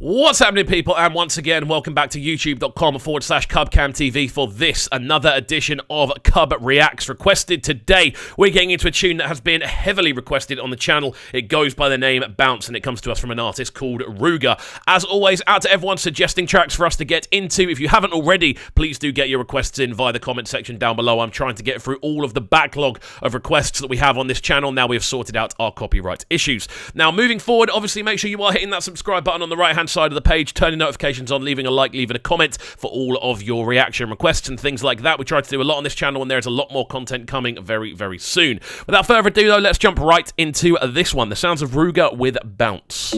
What's happening, people? And once again, welcome back to youtube.com/CubCamTV for this, another edition of CubReacts. Requested today, we're getting into a tune that has been heavily requested on the channel. It goes by the name Bounce, and it comes to us from an artist called Ruger. As always, out to everyone suggesting tracks for us to get into. If you haven't already, please do get your requests in via the comment section down below. I'm trying to get through all of the backlog of requests that we have on this channel. Now we've sorted out our copyright issues. Now, moving forward, obviously, make sure you are hitting that subscribe button on the right-hand side of the page, turning notifications on, leaving a like, leaving a comment for all of your reaction requests and things like that. We try to do a lot on this channel, and there's a lot more content coming very, very soon. Without further ado, though, let's jump right into this one. The sounds of Ruger with Bounce.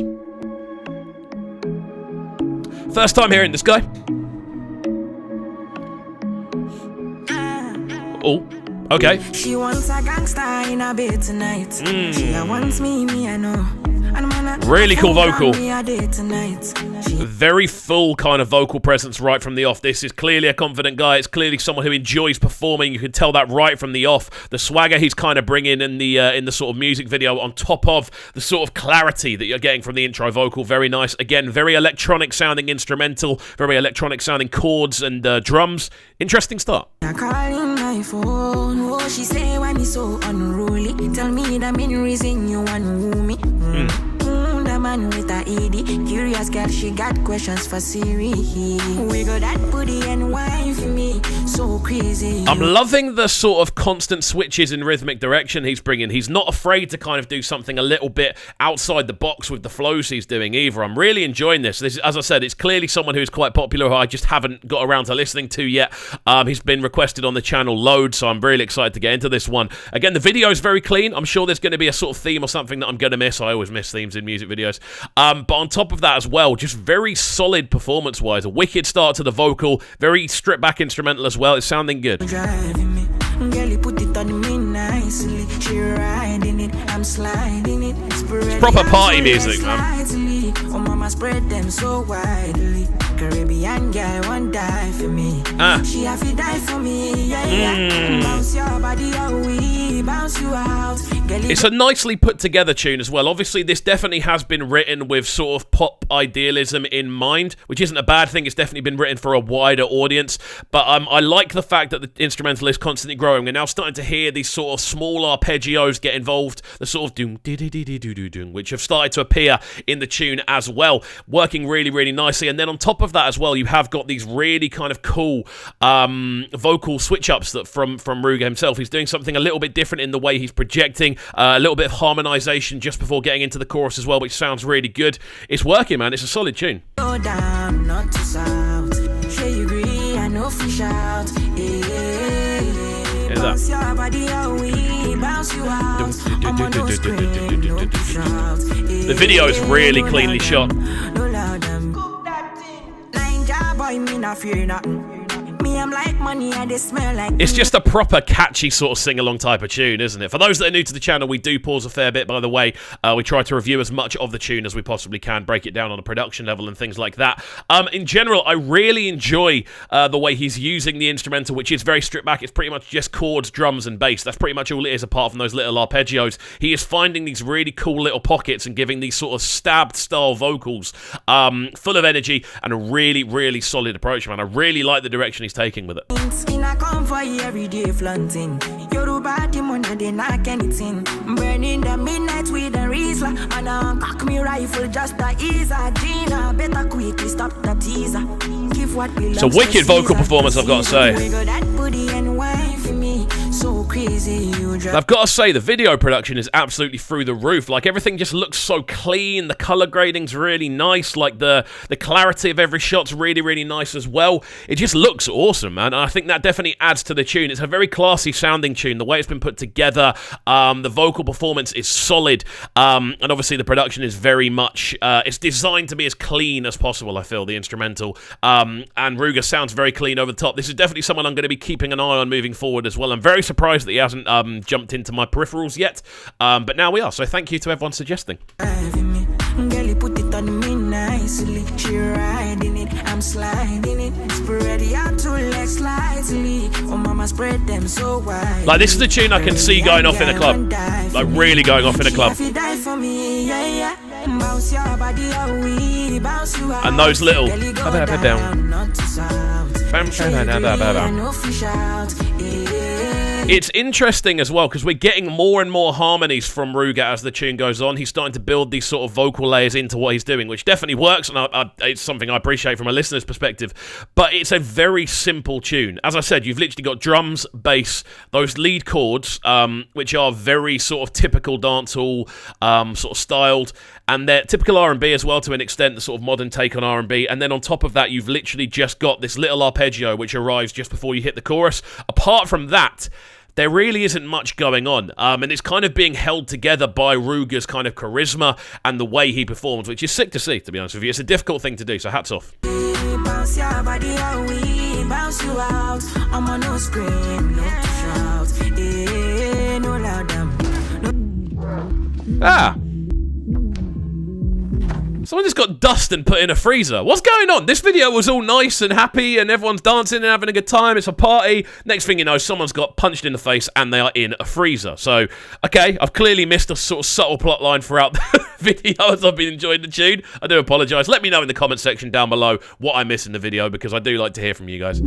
First time hearing this guy. Oh, okay. She wants a gangster in a bed tonight. She wants me, I know. Really cool vocal. Very full kind of vocal presence right from the off. This is clearly a confident guy. It's clearly someone who enjoys performing. You can tell that right from the off. The swagger he's kind of bringing in the sort of music video, on top of the sort of clarity that you're getting from the intro vocal. Very nice. Again, very electronic sounding instrumental, very electronic sounding chords and drums. Interesting start. Calling my phone. Oh, she say when it's so unruly. Tell me the main reason you want to woo me. The man with the ED, curious girl, she got questions for Siri. We got that booty and wine for me, so crazy. I'm loving the sort of constant switches in rhythmic direction he's bringing. He's not afraid to kind of do something a little bit outside the box with the flows he's doing either. I'm really enjoying this. This, as I said, it's clearly someone who's quite popular who I just haven't got around to listening to yet. He's been requested on the channel loads, so I'm really excited to get into this one. Again, the video is very clean. I'm sure there's going to be a sort of theme or something that I'm going to miss. I always miss themes in music videos. But on top of that as well, just very solid performance-wise. A wicked start to the vocal, very stripped-back instrumental as well. It's sounding good. It's proper party music, man. It's a nicely put together tune as well. Obviously, this definitely has been written with sort of pop idealism in mind, which isn't a bad thing. It's definitely been written for a wider audience. But I like the fact that the instrumental is constantly growing. We're now starting to hear these sort of small arpeggios get involved, the sort of doom, which have started to appear in the tune as well, working really, really nicely. And then on top of that as well, you have got these really kind of cool vocal switch-ups that from Ruger himself. He's doing something a little bit different in the way he's projecting, a little bit of harmonization just before getting into the chorus as well, which sounds really good. It's working, man. It's a solid tune. The video is really cleanly shot. It's just a proper catchy sort of sing-along type of tune, isn't it? For those that are new to the channel, we do pause a fair bit, by the way. We try to review as much of the tune as we possibly can, break it down on a production level and things like that. In general, I really enjoy the way he's using the instrumental, which is very stripped back. It's pretty much just chords, drums, and bass. That's pretty much all it is, apart from those little arpeggios. He is finding these really cool little pockets and giving these sort of stabbed-style vocals, full of energy and a really, really solid approach, man. I really like the direction he's taking with it. Burning the midnight with a Riesler, and cock me rifle just the ease. Gina, better quickly stop the teaser. Give what belongs. It's a wicked vocal performance, I've got to say. I've got to say, the video production is absolutely through the roof. Like, everything just looks so clean. The color grading's really nice. Like, the clarity of every shot's really, really nice as well. It just looks awesome, man. And I think that definitely adds to the tune. It's a very classy sounding tune. The way it's been put together, the vocal performance is solid, and obviously the production is very much, it's designed to be as clean as possible, I feel, the instrumental, and Ruger sounds very clean over the top. This is definitely someone I'm going to be keeping an eye on moving forward as well. I'm very surprised that he hasn't jumped into my peripherals yet, but now we are, so thank you to everyone suggesting. Put it on me nicely. She riding it, I'm sliding it. Spread it out to legs slightly. Oh, mama, spread them so wide. Like, this is the tune I can see going off in a club. Like, really going off in a club. And those little it's interesting as well because we're getting more and more harmonies from Ruger as the tune goes on. He's starting to build these sort of vocal layers into what he's doing, which definitely works, and it's something I appreciate from a listener's perspective. But it's a very simple tune. As I said, you've literally got drums, bass, those lead chords, which are very sort of typical dancehall sort of styled, and they're typical R&B as well to an extent, the sort of modern take on R&B. And then on top of that, you've literally just got this little arpeggio which arrives just before you hit the chorus. Apart from that, there really isn't much going on, and it's kind of being held together by Ruger's kind of charisma and the way he performs, which is sick to see, to be honest with you. It's a difficult thing to do, so hats off. Ah! Someone just got dust and put in a freezer. What's going on? This video was all nice and happy and everyone's dancing and having a good time. It's a party. Next thing you know, someone's got punched in the face and they are in a freezer. So, okay, I've clearly missed a sort of subtle plot line throughout the video as I've been enjoying the tune. I do apologise. Let me know in the comment section down below what I missed in the video because I do like to hear from you guys.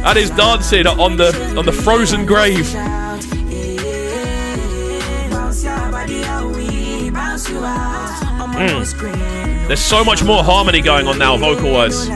That is dancing on the frozen grave. There's so much more harmony going on now, vocal-wise.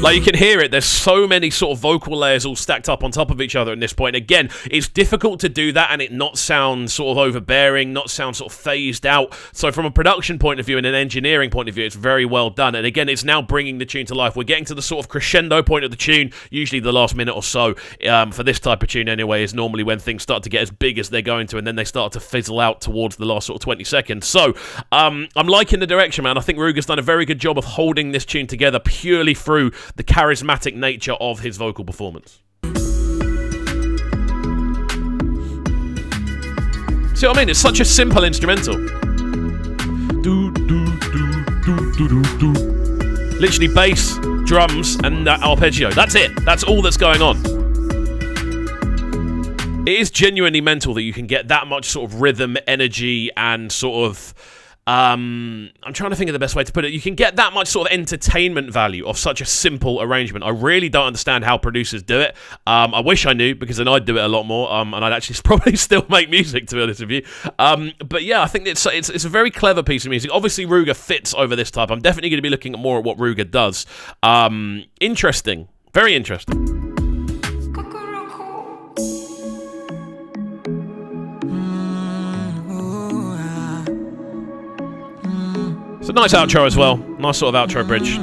Like, you can hear it, there's so many sort of vocal layers all stacked up on top of each other at this point. Again, it's difficult to do that and it not sound sort of overbearing, not sound sort of phased out. So from a production point of view and an engineering point of view, it's very well done. And again, it's now bringing the tune to life. We're getting to the sort of crescendo point of the tune, usually the last minute or so, for this type of tune anyway, is normally when things start to get as big as they're going to, and then they start to fizzle out towards the last sort of 20 seconds. So, I'm liking the direction, man. I think Ruger's done a very good job of holding this tune together purely through the charismatic nature of his vocal performance. See what I mean? It's such a simple instrumental. Literally bass, drums, and that arpeggio. That's it. That's all that's going on. It is genuinely mental that you can get that much sort of rhythm, energy, and sort of I'm trying to think of the best way to put it. You can get that much sort of entertainment value of such a simple arrangement. I really don't understand how producers do it. I wish I knew, because then I'd do it a lot more, and I'd actually probably still make music, to be honest with you. But yeah, I think it's a very clever piece of music. Obviously, Ruger fits over this type. I'm definitely going to be looking at more at what Ruger does. Interesting. Very interesting. It's a nice outro as well. Nice sort of outro bridge.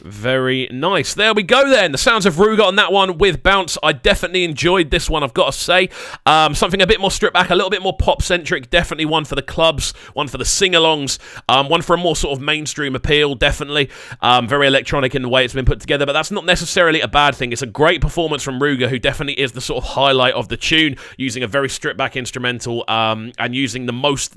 Very nice. There we go then. The sounds of Ruger on that one with Bounce. I definitely enjoyed this one, I've got to say. Something a bit more stripped back, a little bit more pop-centric. Definitely one for the clubs, one for the sing-alongs, one for a more sort of mainstream appeal, definitely. Very electronic in the way it's been put together, but that's not necessarily a bad thing. It's a great performance from Ruger, who definitely is the sort of highlight of the tune, using a very stripped-back instrumental and using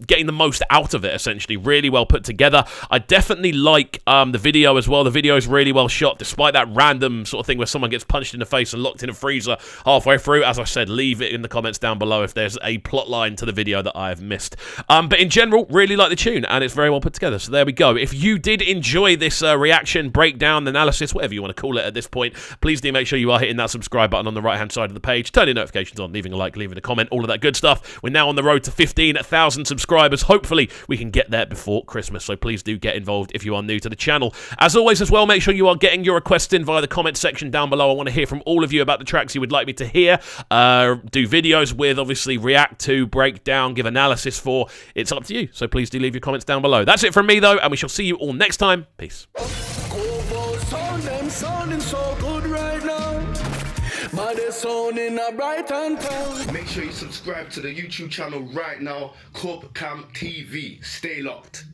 getting the most out of it, essentially. Really well put together. I definitely like the video as well. The video is really well shot, despite that random sort of thing where someone gets punched in the face and locked in a freezer halfway through. As I said, leave it in the comments down below if there's a plot line to the video that I have missed. But in general, really like the tune, and it's very well put together. So there we go. If you did enjoy this reaction, breakdown, analysis, whatever you want to call it at this point, please do make sure you are hitting that subscribe button on the right-hand side of the page, turning notifications on, leaving a like, leaving a comment, all of that good stuff. We're now on the road to 15,000 subscribers. Hopefully, we can get there before Christmas, so please do get involved if you are new to the channel. As always as well, make sure you are getting your requests in via the comment section down below. I want to hear from all of you about the tracks you would like me to hear, do videos with, obviously react to, break down, give analysis for. It's up to you, so please do leave your comments down below. That's it from me though, and we shall see you all next time. Peace. Make sure you subscribe to the YouTube channel right now, CubCamTV. Stay locked.